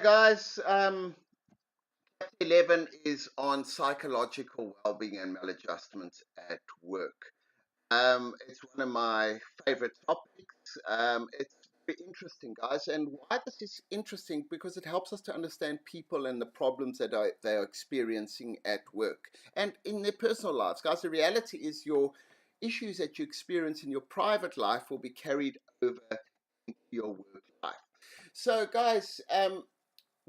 Guys, 11 is on psychological well-being and maladjustment at work. It's one of my favorite topics. It's very interesting, guys. And why this is interesting? Because it helps us to understand people and the problems that they are experiencing at work and in their personal lives. Guys, the reality is your issues that you experience in your private life will be carried over into your work life. So, guys,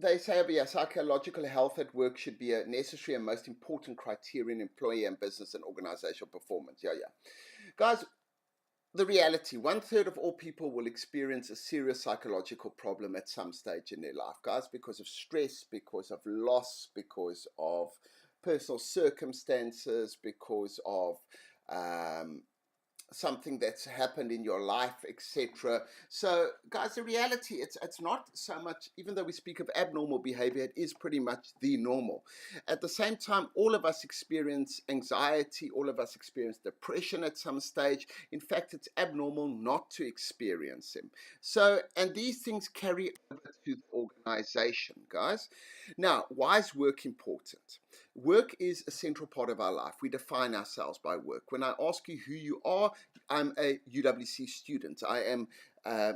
they say, yeah, psychological health at work should be a necessary and most important criterion in employee and business and organizational performance. Yeah, yeah. Guys, the reality, one third of all people will experience a serious psychological problem at some stage in their life, guys, because of stress, because of loss, because of personal circumstances, because of um, something that's happened in your life, etc. So, guys, the reality, it's not so much, even though we speak of abnormal behavior, it is pretty much the normal. At the same time, all of us experience anxiety, all of us experience depression at some stage. In fact, it's abnormal not to experience them. So, and these things carry over to the organization, guys. Now, why is work important? Work is a central part of our life. We define ourselves by work. When I ask you who you are, I'm a UWC student. I am.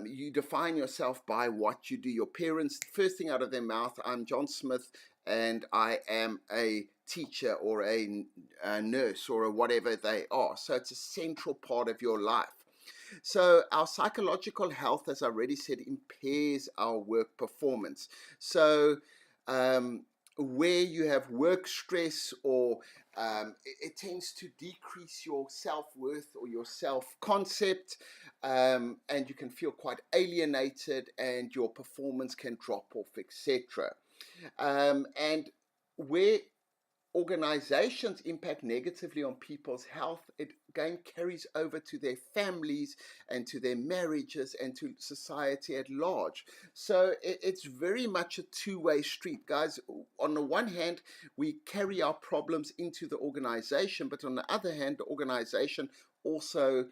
You define yourself by what you do. Your parents, first thing out of their mouth, I'm John Smith, and I am a teacher or a nurse or a whatever they are. So it's a central part of your life. So our psychological health, as I already said, impairs our work performance. So where you have work stress or it tends to decrease your self-worth or your self-concept, and you can feel quite alienated and your performance can drop off, etc. And where organizations impact negatively on people's health, it again carries over to their families and to their marriages and to society at large. So it's very much a two-way street, guys. On the one hand, we carry our problems into the organization, but on the other hand, the organization also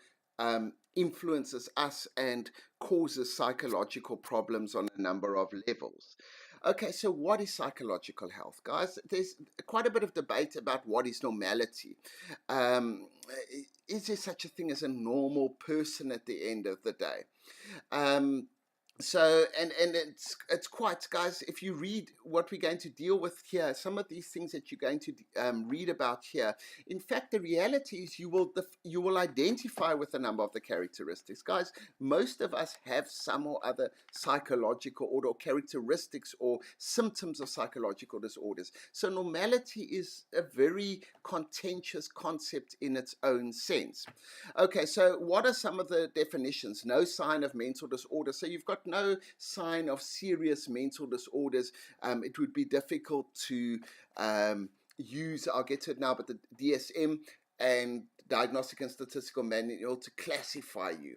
influences us and causes psychological problems on a number of levels. Okay, so what is psychological health, guys? There's quite a bit of debate about what is normality. Um, is there such a thing as a normal person at the end of the day? Um, so and it's quite, guys, if you read what we're going to deal with here, some of these things that you're going to read about here, in fact the reality is you will identify with a number of the characteristics, guys. Most of us have some or other psychological or characteristics or symptoms of psychological disorders. So normality is a very contentious concept in its own sense. Okay, so what are some of the definitions? No sign of mental disorder. So you've got no sign of serious mental disorders. It would be difficult to use, I'll get to it now, but the DSM and Diagnostic and Statistical Manual to classify you.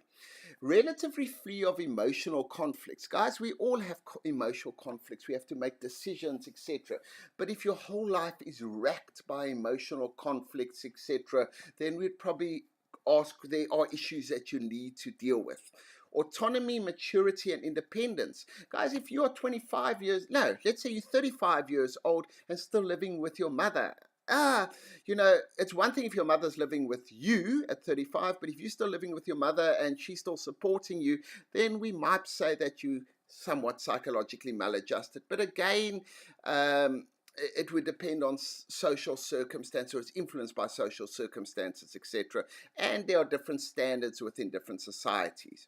Relatively free of emotional conflicts. Guys, we all have emotional conflicts. We have to make decisions, etc. But if your whole life is racked by emotional conflicts, etc., then we'd probably ask, there are issues that you need to deal with. Autonomy, maturity, and independence. Guys, if you're 25 years, no, let's say you're 35 years old and still living with your mother. It's one thing if your mother's living with you at 35, but if you're still living with your mother and she's still supporting you, then we might say that you somewhat psychologically maladjusted. But again, it would depend on social circumstances, or it's influenced by social circumstances, etc. And there are different standards within different societies.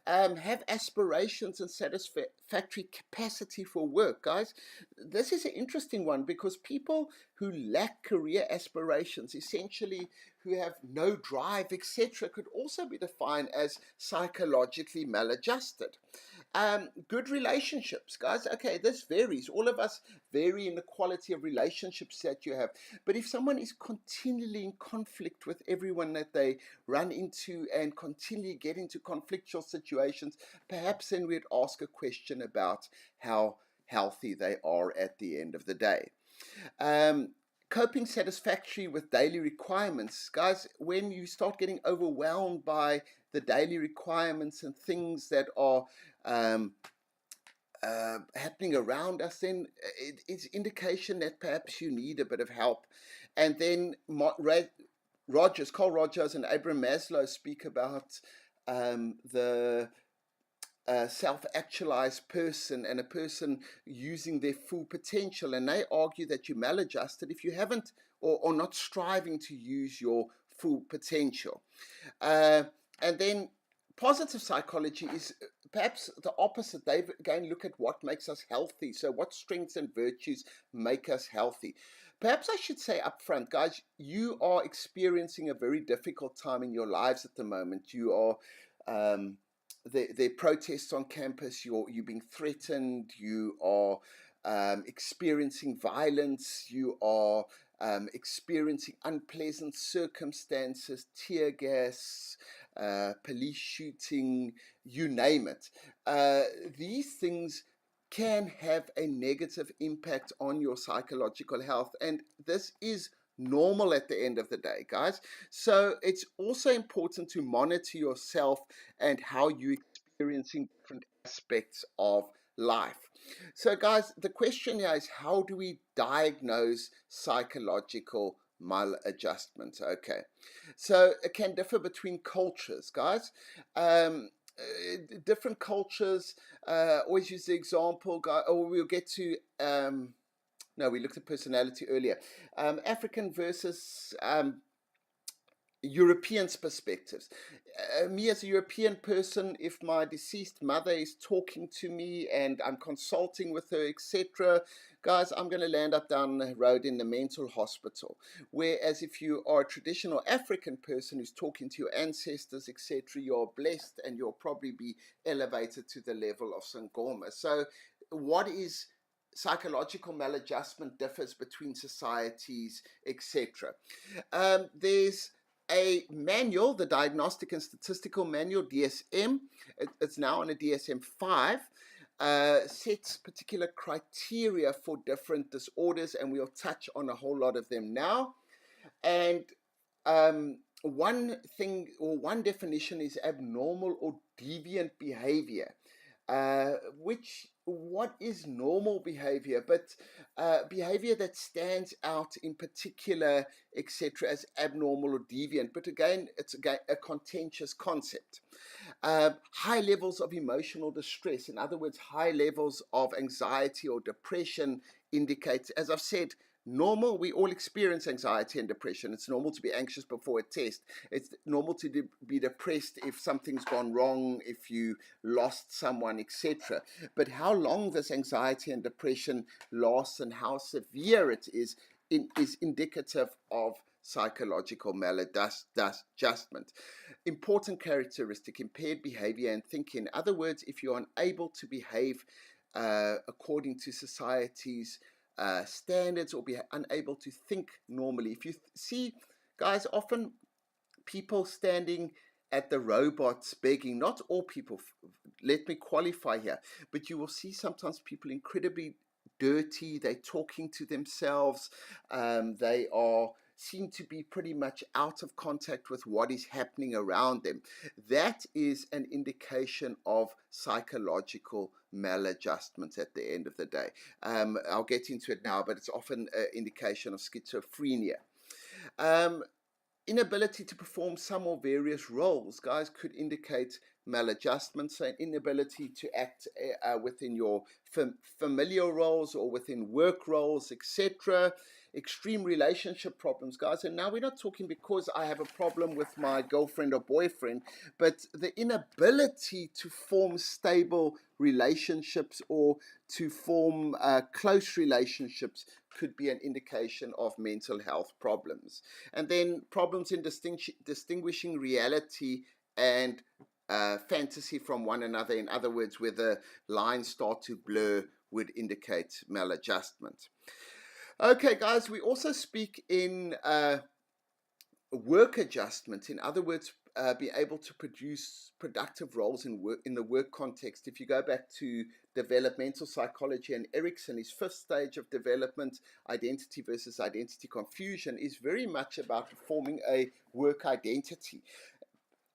Have aspirations and satisfactory capacity for work, guys. This is an interesting one because people who lack career aspirations, essentially who have no drive, etc., could also be defined as psychologically maladjusted. Good relationships, guys. Okay, this varies. All of us vary in the quality of relationships that you have. But if someone is continually in conflict with everyone that they run into and continually get into conflictual situations, perhaps then we'd ask a question about how healthy they are at the end of the day. Um, Coping satisfactory with daily requirements. Guys, when you start getting overwhelmed by the daily requirements and things that are happening around us, then it's indication that perhaps you need a bit of help. And then Carl Rogers and Abraham Maslow speak about the self-actualized person and a person using their full potential, and they argue that you're maladjusted if you haven't or not striving to use your full potential. And then positive psychology is perhaps the opposite. They again look at what makes us healthy. So what strengths and virtues make us healthy? Perhaps I should say up front, guys, you are experiencing a very difficult time in your lives at the moment. You are there are protests on campus, you're being threatened, you are experiencing violence, you are experiencing unpleasant circumstances, tear gas, police shooting, you name it. These things can have a negative impact on your psychological health, and this is normal at the end of the day, guys. So it's also important to monitor yourself and how you're experiencing different aspects of life. So, guys, the question here is, how do we diagnose psychological maladjustment? Okay, so it can differ between cultures, guys. Different cultures, always use the example, or we'll get to no, we looked at personality earlier. African versus Europeans' perspectives. Me as a European person, if my deceased mother is talking to me and I'm consulting with her, etc., guys, I'm going to land up down the road in the mental hospital. Whereas if you are a traditional African person who's talking to your ancestors, etc., you're blessed and you'll probably be elevated to the level of Sangoma. So what is psychological maladjustment differs between societies, etc. There's a manual, the Diagnostic and Statistical Manual, DSM. It's now on a DSM-5. Sets particular criteria for different disorders, and we'll touch on a whole lot of them now. And one thing, or one definition, is abnormal or deviant behavior. What is normal behavior, but behavior that stands out in particular, etc., as abnormal or deviant. But again, it's a contentious concept. High levels of emotional distress, in other words, high levels of anxiety or depression, indicates, as I've said, normal. We all experience anxiety and depression. It's normal to be anxious before a test. It's normal to be depressed if something's gone wrong, if you lost someone, etc. But how long this anxiety and depression lasts and how severe it is indicative of psychological maladjustment. Important characteristic: impaired behavior and thinking. In other words, if you're unable to behave according to society's standards, or be unable to think normally. If you see, guys, often people standing at the robots begging, not all people, let me qualify here, but you will see sometimes people incredibly dirty, they're talking to themselves, they seem to be pretty much out of contact with what is happening around them. That is an indication of psychological maladjustment at the end of the day. I'll get into it now, but it's often an indication of schizophrenia. Inability to perform some or various roles, guys, could indicate maladjustment. So an inability to act within your familiar roles or within work roles, etc. Extreme relationship problems, guys. And now we're not talking because I have a problem with my girlfriend or boyfriend, but the inability to form stable relationships or to form close relationships could be an indication of mental health problems. And then problems in distinguishing reality and fantasy from one another. In other words, where the lines start to blur, would indicate maladjustment. Okay, guys, we also speak in work adjustment. In other words, be able to produce productive roles in the work context. If you go back to developmental psychology and Erikson, his fifth stage of development, identity versus identity confusion, is very much about forming a work identity.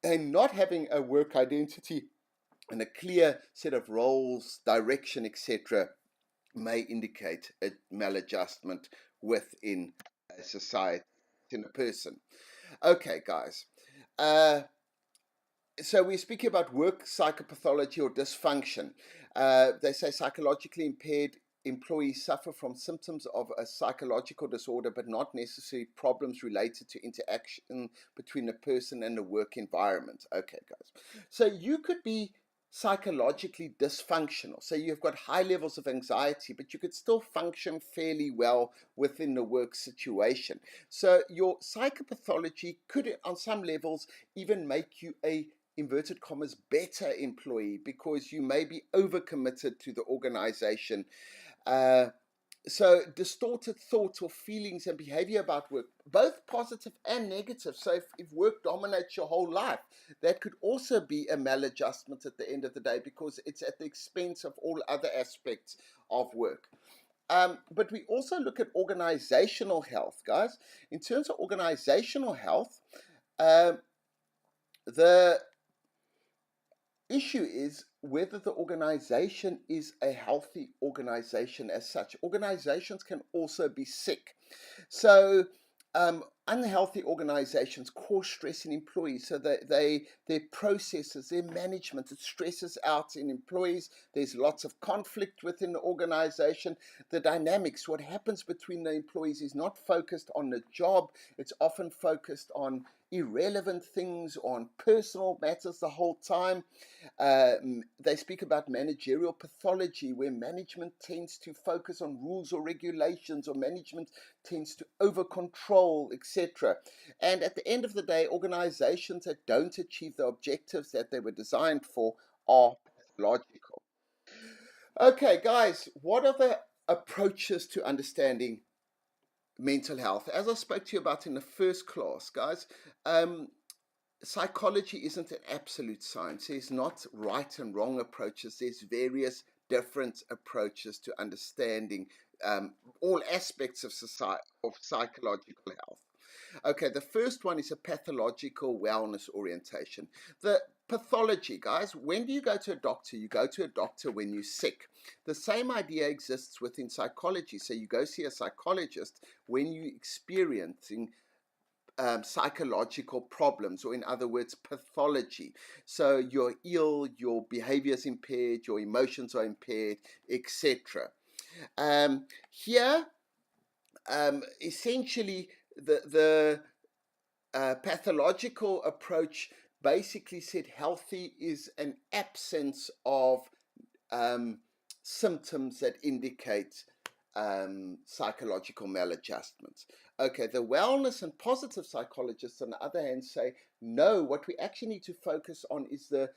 And not having a work identity and a clear set of roles, direction, etc., may indicate a maladjustment within a society, in a person. Okay, guys. So we're speaking about work psychopathology or dysfunction. They say psychologically impaired employees suffer from symptoms of a psychological disorder, but not necessarily problems related to interaction between a person and the work environment. Okay, guys. So you could be psychologically dysfunctional. So you've got high levels of anxiety, but you could still function fairly well within the work situation. So your psychopathology could, on some levels, even make you a inverted commas better employee because you may be overcommitted to the organization. So distorted thoughts or feelings and behavior about work, both positive and negative. So if work dominates your whole life, that could also be a maladjustment at the end of the day because it's at the expense of all other aspects of work. But we also look at organizational health, guys. In terms of organizational health, the issue is whether the organization is a healthy organization as such. Organizations can also be sick. So, unhealthy organizations cause stress in employees. So their processes, their management, it stresses out in employees. There's lots of conflict within the organization. The dynamics, what happens between the employees, is not focused on the job. It's often focused on irrelevant things, on personal matters the whole time. They speak about managerial pathology, where management tends to focus on rules or regulations, or management tends to over control, etc. And at the end of the day, organizations that don't achieve the objectives that they were designed for are pathological. Okay, guys, what are the approaches to understanding mental health? As I spoke to you about in the first class, guys, psychology isn't an absolute science. There's not right and wrong approaches. There's various different approaches to understanding all aspects of society, of psychological health. Okay, the first one is a pathological wellness orientation. The pathology, guys, when do you go to a doctor? You go to a doctor when you're sick. The same idea exists within psychology. So you go see a psychologist when you're experiencing psychological problems, or in other words, pathology. So you're ill, your behavior is impaired, your emotions are impaired, etc. Here, essentially, the pathological approach basically said healthy is an absence of um, symptoms that indicate psychological maladjustments. Okay, the wellness and positive psychologists, on the other hand, say no, what we actually need to focus on is the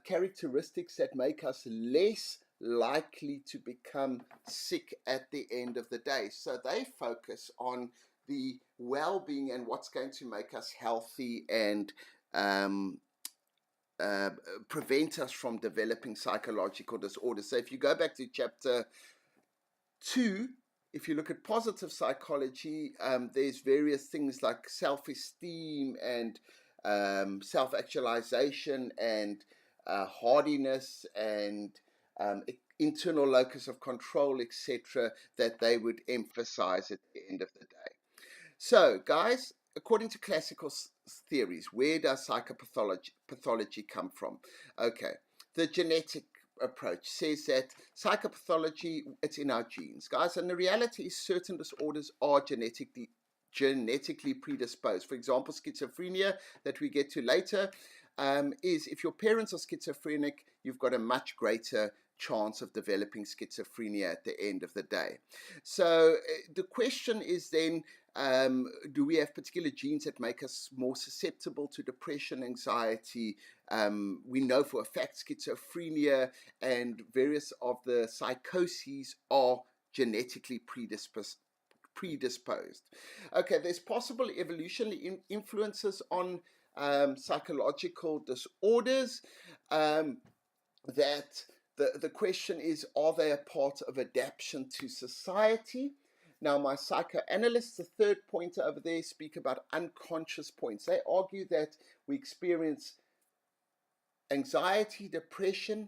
characteristics that make us less likely to become sick at the end of the day. So they focus on the well-being and what's going to make us healthy and um, uh, prevent us from developing psychological disorders. So if you go back to chapter 2, if you look at positive psychology, there's various things like self-esteem and self-actualization and hardiness and internal locus of control, etc., that they would emphasize at the end of the day. So, guys, according to classical theories, where does psychopathology come from? Okay, the genetic approach says that psychopathology, it's in our genes, guys, and the reality is certain disorders are genetically predisposed. For example, schizophrenia, that we get to later, is if your parents are schizophrenic, you've got a much greater chance of developing schizophrenia at the end of the day. So the question is then, do we have particular genes that make us more susceptible to depression, anxiety? We know for a fact schizophrenia and various of the psychoses are genetically predisposed. Okay, there's possible evolutionary influences on psychological disorders. That the question is, are they a part of adaptation to society? Now, my psychoanalysts, the third pointer over there, speak about unconscious points. They argue that we experience anxiety, depression,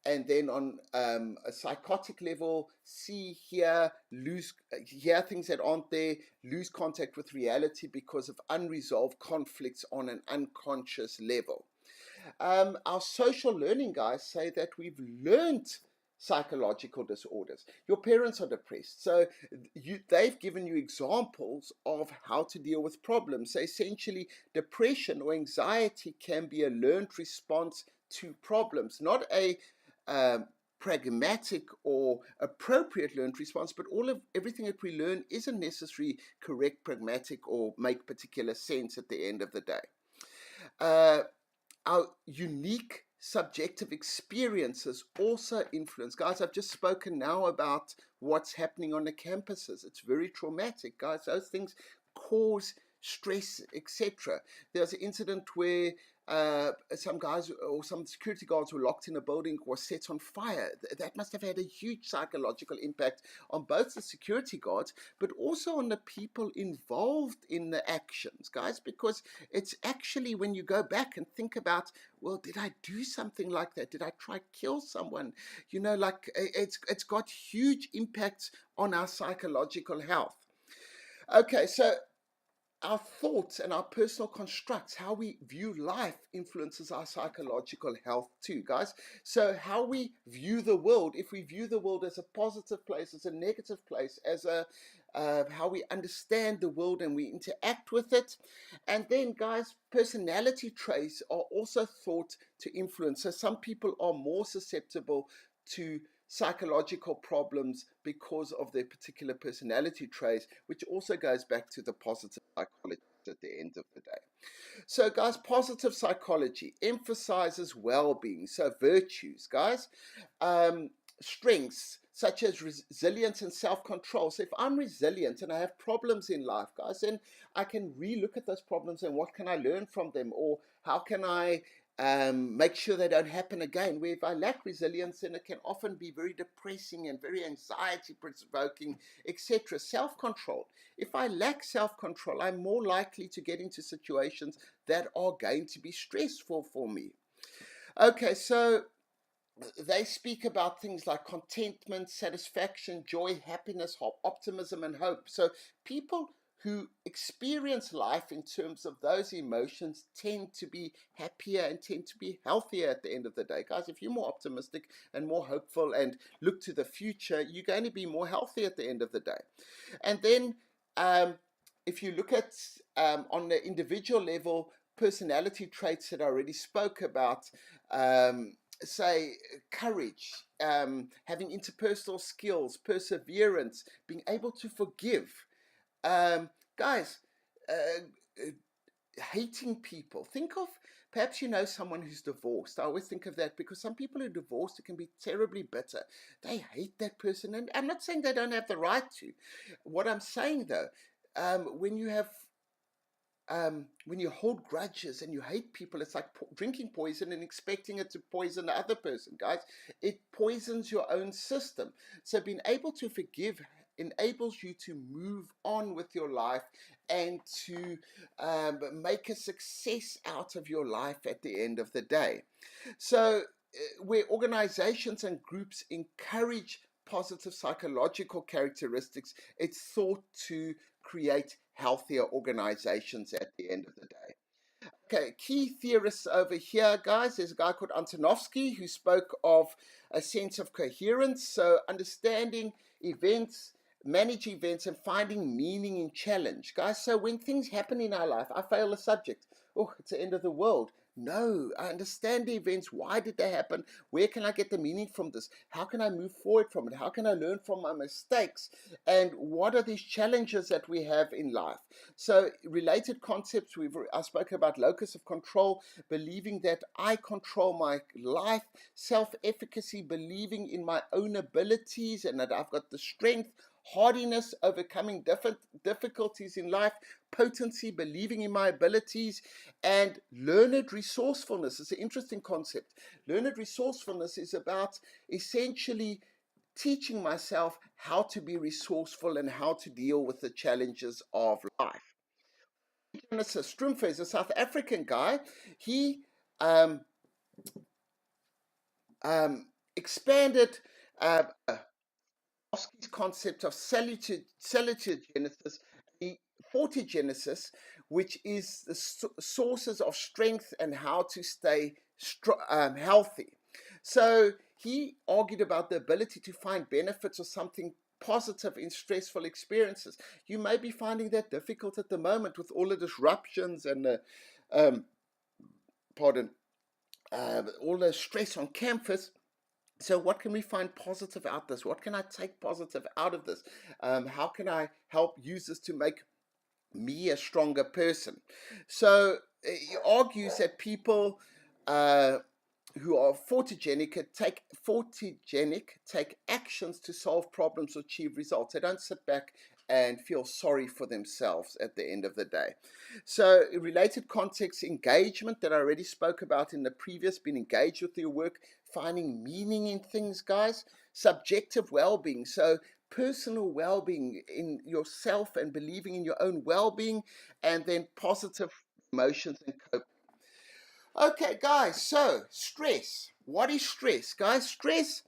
and then on a psychotic level, see, hear, hear things that aren't there, lose contact with reality because of unresolved conflicts on an unconscious level. Our social learning guys say that we've learned psychological disorders. Your parents are depressed, so they've given you examples of how to deal with problems. So essentially, depression or anxiety can be a learned response to problems, not a um, pragmatic or appropriate learned response, but everything that we learn isn't necessarily correct, pragmatic, or make particular sense at the end of the day. Uh, our unique subjective experiences also influence. Guys, I've just spoken now about what's happening on the campuses. It's very traumatic, guys. Those things cause stress, etc. There was an incident where some guys or some security guards were locked in a building, was set on fire. That must have had a huge psychological impact on both the security guards, but also on the people involved in the actions, guys, because it's actually when you go back and think about, well, did I do something like that? Did I try kill someone? You know, like it's got huge impacts on our psychological health. Okay, so our thoughts and our personal constructs, how we view life, influences our psychological health too, guys. So how we view the world, if we view the world as a positive place, as a negative place, as a how we understand the world and we interact with it. And then, guys, personality traits are also thought to influence. So some people are more susceptible to psychological problems because of their particular personality traits, which also goes back to the positive psychology at the end of the day. So, guys, positive psychology emphasizes well-being, so virtues, guys, strengths such as resilience and self-control. So if I'm resilient and I have problems in life, guys, then I can re-look at those problems and what can I learn from them, or how can I make sure they don't happen again. Where if I lack resilience, then it can often be very depressing and very anxiety provoking, etc. Self-control. If I lack self-control, I'm more likely to get into situations that are going to be stressful for me. Okay, so they speak about things like contentment, satisfaction, joy, happiness, optimism, and hope. So people who experience life in terms of those emotions tend to be happier and tend to be healthier at the end of the day. Guys, if you're more optimistic and more hopeful and look to the future, you're going to be more healthy at the end of the day. And then if you look at on the individual level, personality traits that I already spoke about, say courage, having interpersonal skills, perseverance, being able to forgive. Guys, uh, hating people. Think of, perhaps you know someone who's divorced. I always think of that because some people who are divorced, it can be terribly bitter. They hate that person, and I'm not saying they don't have the right to. What I'm saying though, when you have when you hold grudges and you hate people, it's like drinking poison and expecting it to poison the other person, guys. It poisons your own system. So being able to forgive enables you to move on with your life and to make a success out of your life at the end of the day. So where organizations and groups encourage positive psychological characteristics, it's thought to create healthier organizations at the end of the day. Okay, key theorists over here, guys. There's a guy called Antonovsky who spoke of a sense of coherence. So understanding events, manage events, and finding meaning in challenge, guys. So when things happen in our life, I fail a subject. Oh, it's the end of the world. No, I understand the events. Why did they happen? Where can I get the meaning from this? How can I move forward from it? How can I learn from my mistakes? And what are these challenges that we have in life? So related concepts, I spoke about locus of control, believing that I control my life, self-efficacy, believing in my own abilities and that I've got the strength, hardiness, overcoming difficulties in life, potency, believing in my abilities, and learned resourcefulness. It's an interesting concept. Learned resourcefulness is about essentially teaching myself how to be resourceful and how to deal with the challenges of life. Jonas Strumpfer is a South African guy. He expanded uh, Oski's concept of salutogenesis, the fortigenesis, which is the sources of strength and how to stay healthy. So he argued about the ability to find benefits or something positive in stressful experiences. You may be finding that difficult at the moment with all the disruptions and the, um, pardon, all the stress on campus. So what can we find positive out of this? What can I take positive out of this? How can I help use this to make me a stronger person? So he argues that people uh, who are fortigenic take actions to solve problems or achieve results. They don't sit back and feel sorry for themselves at the end of the day. So related context, engagement that I already spoke about in the previous, being engaged with your work, finding meaning in things, guys. Subjective well-being, so personal well-being in yourself and believing in your own well-being, and then positive emotions and coping. Okay, guys, so stress. What is stress? Guys, stress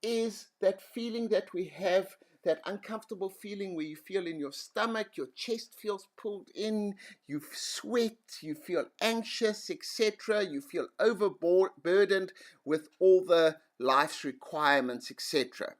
is that feeling that we have, that uncomfortable feeling where you feel in your stomach, your chest feels pulled in, you sweat, you feel anxious, etc. You feel overburdened with all the life's requirements, etc.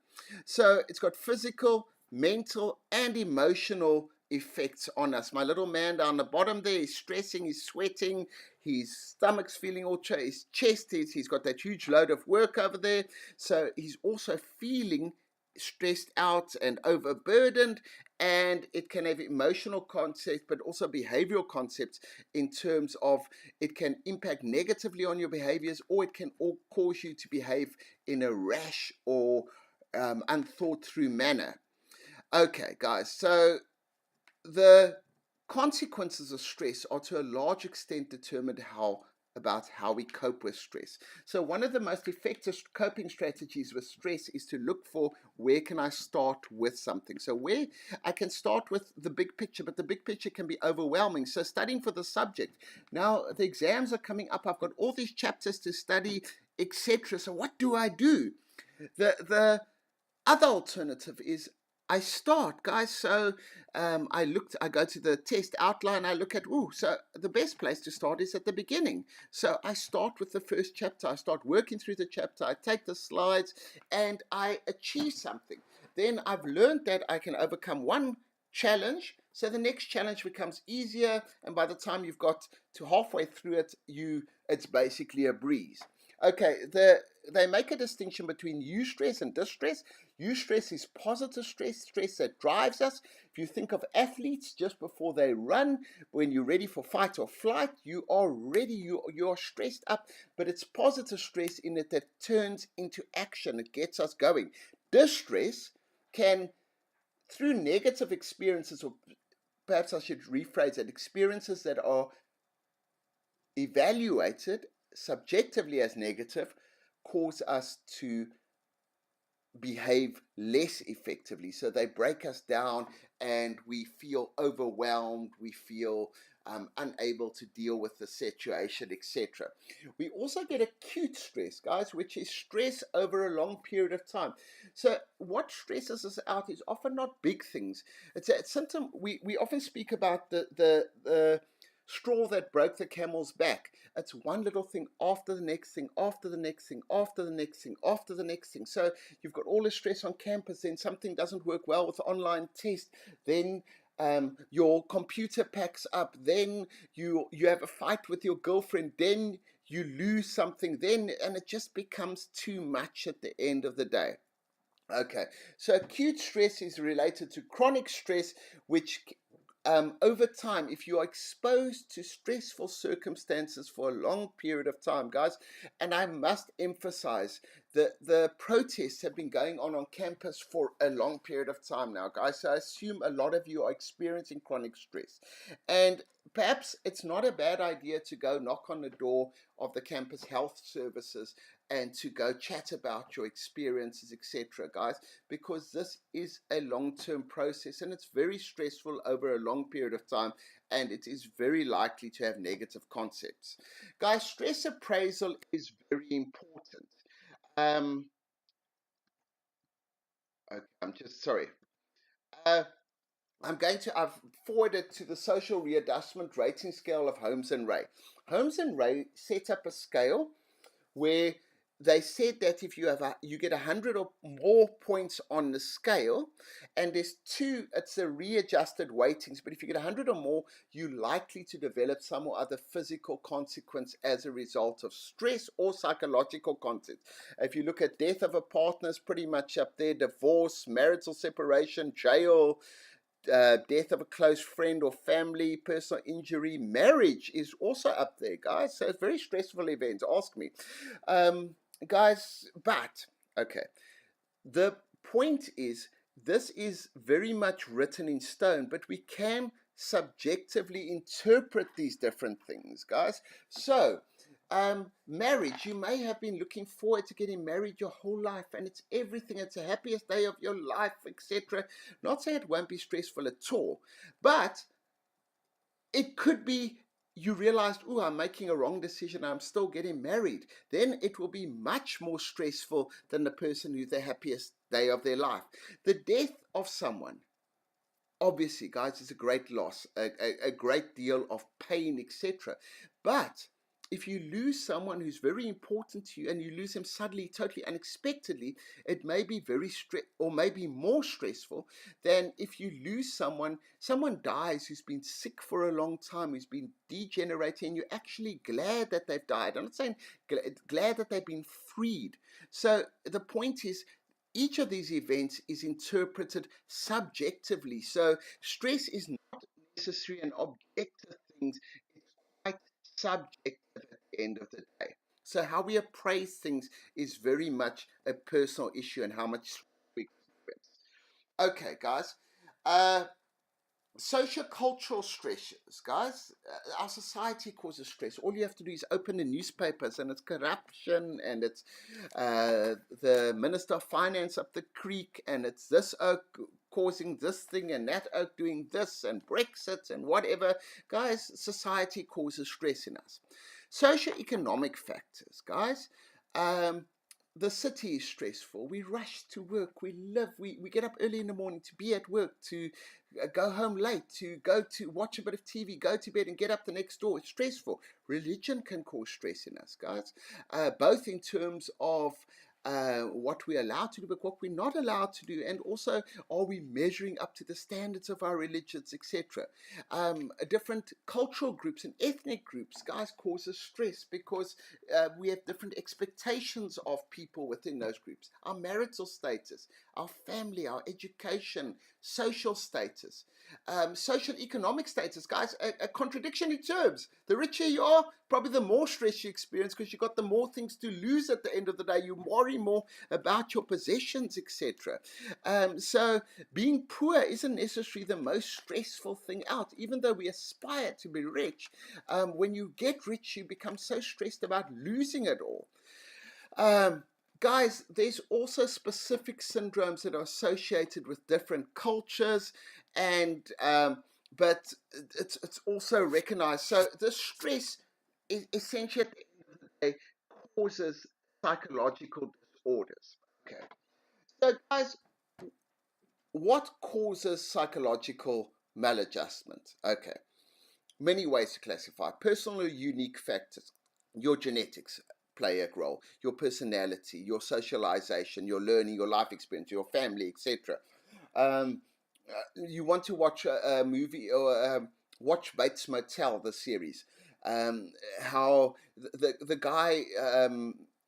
So it's got physical, mental, and emotional effects on us. My little man down the bottom there is stressing, he's sweating, his stomach's feeling all his chest, he's got that huge load of work over there. So he's also feeling stressed out and overburdened, and it can have emotional concepts but also behavioral concepts in terms of it can impact negatively on your behaviors, or it can all cause you to behave in a rash or unthought through manner. Okay, guys, so the consequences of stress are to a large extent determined about how we cope with stress. So one of the most effective coping strategies with stress is to look for where can I start with something. So where I can start with the big picture, but the big picture can be overwhelming. So studying for the subject. Now the exams are coming up. I've got all these chapters to study, etc. So what do I do? The other alternative is I start, guys. So I go to the test outline. I look at, so the best place to start is at the beginning. So I start with the first chapter. I start working through the chapter. I take the slides and I achieve something. Then I've learned that I can overcome one challenge. So the next challenge becomes easier. And by the time you've got to halfway through it, it's basically a breeze. Okay, they make a distinction between eustress and distress. Eustress is positive stress, stress that drives us. If you think of athletes just before they run, when you're ready for fight or flight, you are ready, you're stressed up, but it's positive stress in it that turns into action. It gets us going. Distress can, through negative experiences, or perhaps I should rephrase it, experiences that are evaluated subjectively as negative, cause us to behave less effectively. So they break us down and we feel overwhelmed, we feel unable to deal with the situation, etc. We also get acute stress, guys, which is stress over a long period of time. So what stresses us out is often not big things. It's a symptom. We often speak about the straw that broke the camel's back. It's one little thing after the next thing, after the next thing, after the next thing, after the next thing. So you've got all the stress on campus, then something doesn't work well with the online test, then your computer packs up, then you have a fight with your girlfriend, then you lose something, then, and it just becomes too much at the end of the day. Okay, so acute stress is related to chronic stress, which over time, if you are exposed to stressful circumstances for a long period of time, guys, and I must emphasize the protests have been going on campus for a long period of time now, guys. So I assume a lot of you are experiencing chronic stress. And perhaps it's not a bad idea to go knock on the door of the campus health services and to go chat about your experiences, etc., guys, because this is a long-term process and it's very stressful over a long period of time, and it is very likely to have negative concepts. Guys, stress appraisal is very important. Um, okay, I'm just sorry. Uh, I've forwarded to the social readjustment rating scale of Holmes and Ray. Holmes and Ray set up a scale where they said that if you get 100 or more points on the scale, and it's a readjusted weightings, but if you get 100 or more, you're likely to develop some or other physical consequence as a result of stress or psychological content. If you look at death of a partner, is pretty much up there, divorce, marital separation, jail, death of a close friend or family, personal injury, marriage is also up there, guys. So it's very stressful events. Ask me, guys. But okay, the point is, this is very much written in stone, but we can subjectively interpret these different things, guys. So, marriage, you may have been looking forward to getting married your whole life, and it's everything, it's the happiest day of your life, etc. Not saying it won't be stressful at all, but it could be you realized, oh, I'm making a wrong decision, I'm still getting married. Then it will be much more stressful than the person who's the happiest day of their life. The death of someone, obviously, guys, is a great loss, a great deal of pain, etc. But if you lose someone who's very important to you and you lose them suddenly, totally unexpectedly, it may be or maybe more stressful than if you lose someone dies who's been sick for a long time, who's been degenerating, and you're actually glad that they've died. I'm not saying glad that they've been freed. So the point is, each of these events is interpreted subjectively. So stress is not necessarily an objective thing, it's quite subjective at the end of the day. So how we appraise things is very much a personal issue and how much we experience. Okay, guys. Uh, Social cultural stresses, guys. Our society causes stress. All you have to do is open the newspapers, and it's corruption, and it's the Minister of Finance up the creek, and it's this oak causing this thing, and that oak doing this, and Brexit, and whatever. Guys, society causes stress in us. Socioeconomic factors, guys. Um, the city is stressful. We rush to work. We get up early in the morning to be at work, to go home late, to go to watch a bit of TV, go to bed and get up the next door. It's stressful. Religion can cause stress in us, guys, both in terms of what we're allowed to do, but what we're not allowed to do, and also are we measuring up to the standards of our religions, etc. Different cultural groups and ethnic groups, guys, causes stress because we have different expectations of people within those groups. Our marital status, our family, our education, social status, social economic status, guys, a contradiction in terms. The richer you are, probably the more stress you experience because you've got the more things to lose at the end of the day. You worry more about your possessions, etc. So being poor isn't necessarily the most stressful thing out, even though we aspire to be rich. When you get rich, you become so stressed about losing it all. Guys, there's also specific syndromes that are associated with different cultures, and but it's also recognized. So the stress is essentially at the end of the day causes psychological disorders. Okay, so guys, what causes psychological maladjustment? Okay, many ways to classify. Personal or unique factors. Your genetics play a role, your personality, your socialization, your learning, your life experience, your family, etc. Um, you want to watch a movie or watch Bates Motel, the series. How the guy,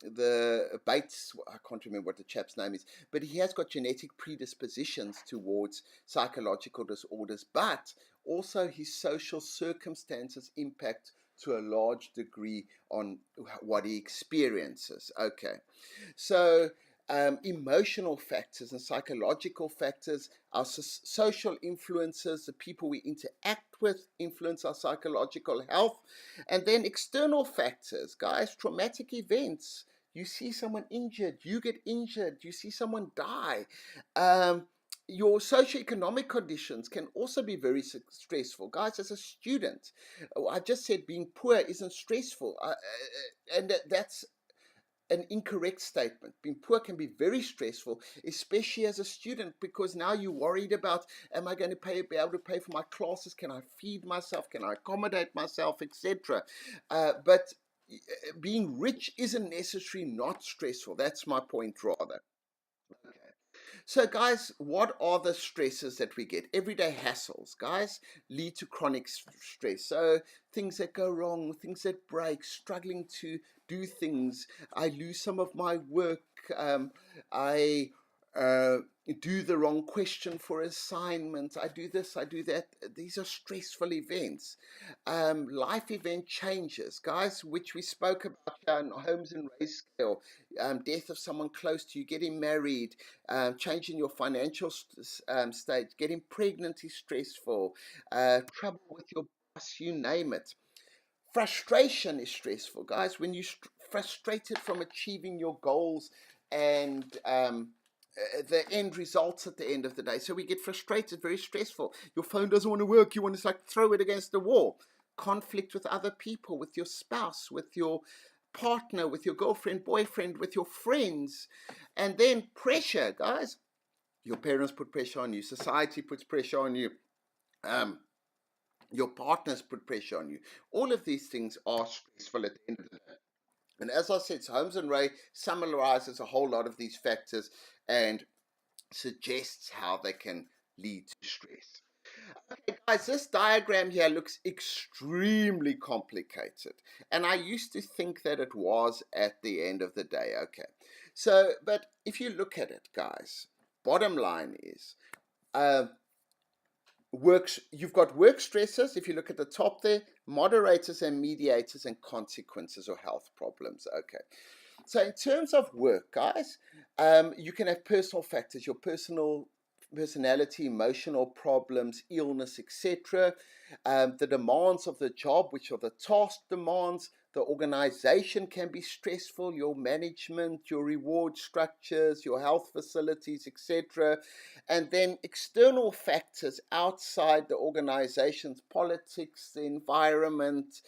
the Bates, I can't remember what the chap's name is, but he has got genetic predispositions towards psychological disorders, but also his social circumstances impact to a large degree on what he experiences. Okay, so emotional factors and psychological factors, our social influences, the people we interact with influence our psychological health, and then external factors, guys, traumatic events. You see someone injured, you get injured, you see someone die. Your socioeconomic conditions can also be very stressful. Guys, as a student, I just said being poor isn't stressful. And that's an incorrect statement. Being poor can be very stressful, especially as a student, because now you're worried about, am I going to be able to pay for my classes? Can I feed myself? Can I accommodate myself, etc.? But being rich isn't necessarily not stressful. That's my point, rather. Okay. So, guys, what are the stresses that we get? Everyday hassles, guys, lead to chronic stress. So, things that go wrong, things that break, struggling to do things. I lose some of my work. I uh, do the wrong question for assignment. I do this, I do that. These are stressful events. Life event changes, guys, which we spoke about here in Homes and Race Scale. Death of someone close to you, getting married, changing your financial state, getting pregnant is stressful, trouble with your boss, you name it. Frustration is stressful, guys. When you're frustrated from achieving your goals and the end results at the end of the day. So we get frustrated, very stressful. Your phone doesn't want to work. You want to like throw it against the wall. Conflict with other people, with your spouse, with your partner, with your girlfriend, boyfriend, with your friends. And then pressure, guys. Your parents put pressure on you. Society puts pressure on you. Your partners put pressure on you. All of these things are stressful at the end of the day. And as I said, Holmes and Ray summarizes a whole lot of these factors and suggests how they can lead to stress. Okay, guys, this diagram here looks extremely complicated. And I used to think that it was at the end of the day. Okay. So, but if you look at it, guys, bottom line is you've got work stressors, if you look at the top there, moderators and mediators, and consequences or health problems. Okay. So in terms of work, guys, you can have personal factors, your personality, emotional problems, illness, etc. The demands of the job, which are the task demands. The organization can be stressful, your management, your reward structures, your health facilities, etc. And then external factors outside the organization's politics, the environment,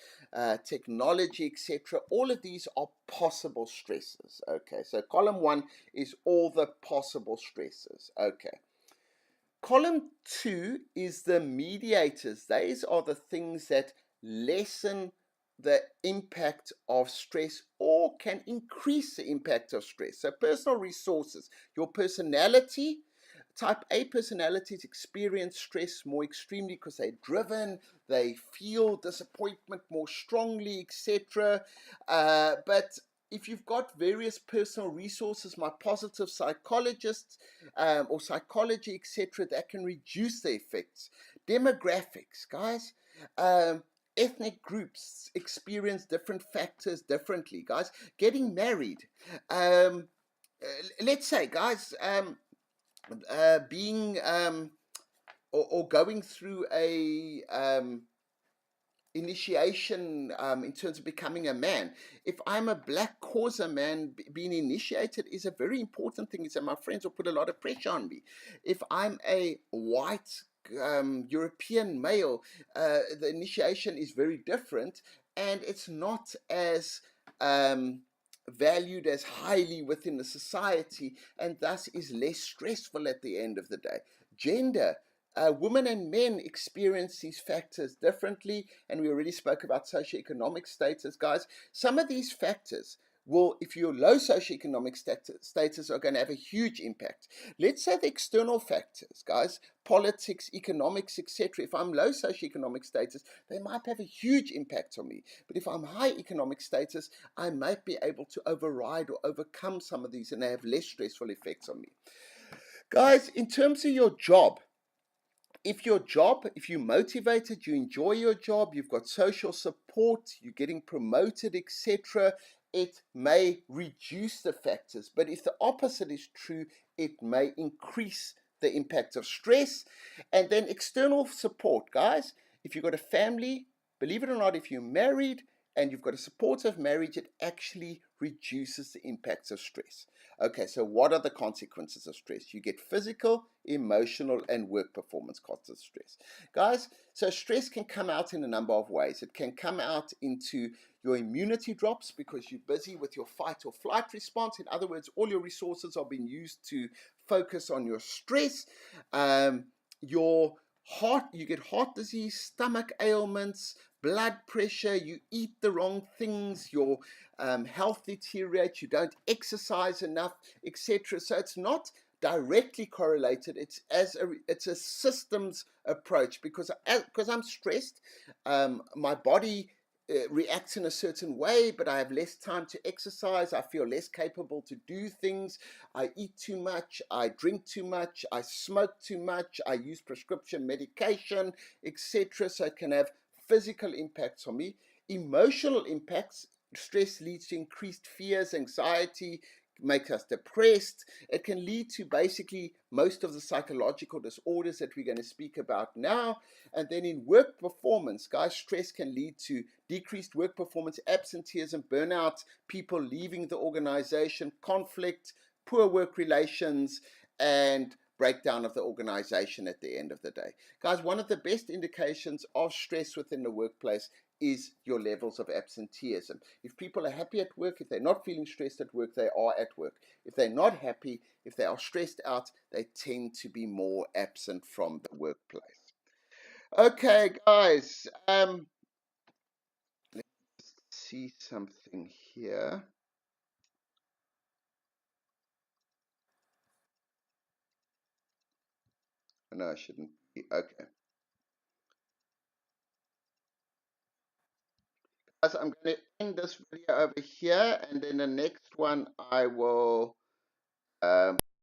technology, etc. All of these are possible stresses. Okay, so column 1 is all the possible stresses. Okay. Column 2 is the mediators. These are the things that lessen the impact of stress or can increase the impact of stress. So personal resources, your personality. Type A personalities experience stress more extremely because they're driven, they feel disappointment more strongly, etc. But if you've got various personal resources, my positive psychologists or psychology, etc., that can reduce the effects. Demographics, guys. Ethnic groups experience different factors differently, guys. Getting married. Let's say, guys, being or going through a initiation in terms of becoming a man. If I'm a black Xhosa man, being initiated is a very important thing. Is that my friends will put a lot of pressure on me. If I'm a white European male, the initiation is very different, and it's not as valued as highly within the society, and thus is less stressful at the end of the day. Gender. Women and men experience these factors differently, and we already spoke about socioeconomic status, guys. Some of these factors will, if you're low socioeconomic status, are going to have a huge impact. Let's say the external factors, guys, politics, economics, etc. If I'm low socioeconomic status, they might have a huge impact on me. But if I'm high economic status, I might be able to override or overcome some of these, and they have less stressful effects on me. Guys, in terms of your job, if you're motivated, you enjoy your job, you've got social support, you're getting promoted, etc., it may reduce the factors. But if the opposite is true, it may increase the impact of stress. And then external support, guys. If you've got a family, believe it or not, if you're married, and you've got a supportive marriage, it actually reduces the impacts of stress. Okay, so what are the consequences of stress? You get physical, emotional, and work performance costs of stress. Guys, so stress can come out in a number of ways. It can come out into your immunity drops because you're busy with your fight or flight response. In other words, all your resources are being used to focus on your stress. Your heart, you get heart disease, stomach ailments, blood pressure, you eat the wrong things, your health deteriorates, you don't exercise enough, etc. So it's not directly correlated. It's a systems approach because I'm stressed. My body reacts in a certain way, but I have less time to exercise. I feel less capable to do things. I eat too much. I drink too much. I smoke too much. I use prescription medication, etc. So it can have physical impacts on me. Emotional impacts. Stress leads to increased fears, anxiety, makes us depressed. It can lead to basically most of the psychological disorders that we're going to speak about now. And then in work performance, guys, stress can lead to decreased work performance, absenteeism, burnout, people leaving the organization, conflict, poor work relations, and breakdown of the organization at the end of the day. Guys, one of the best indications of stress within the workplace is your levels of absenteeism. If people are happy at work, if they're not feeling stressed at work, they are at work. If they're not happy, if they are stressed out, they tend to be more absent from the workplace. Okay, guys, let's see something here. No, I shouldn't be. Okay. Guys, I'm going to end this video over here, and then the next one I will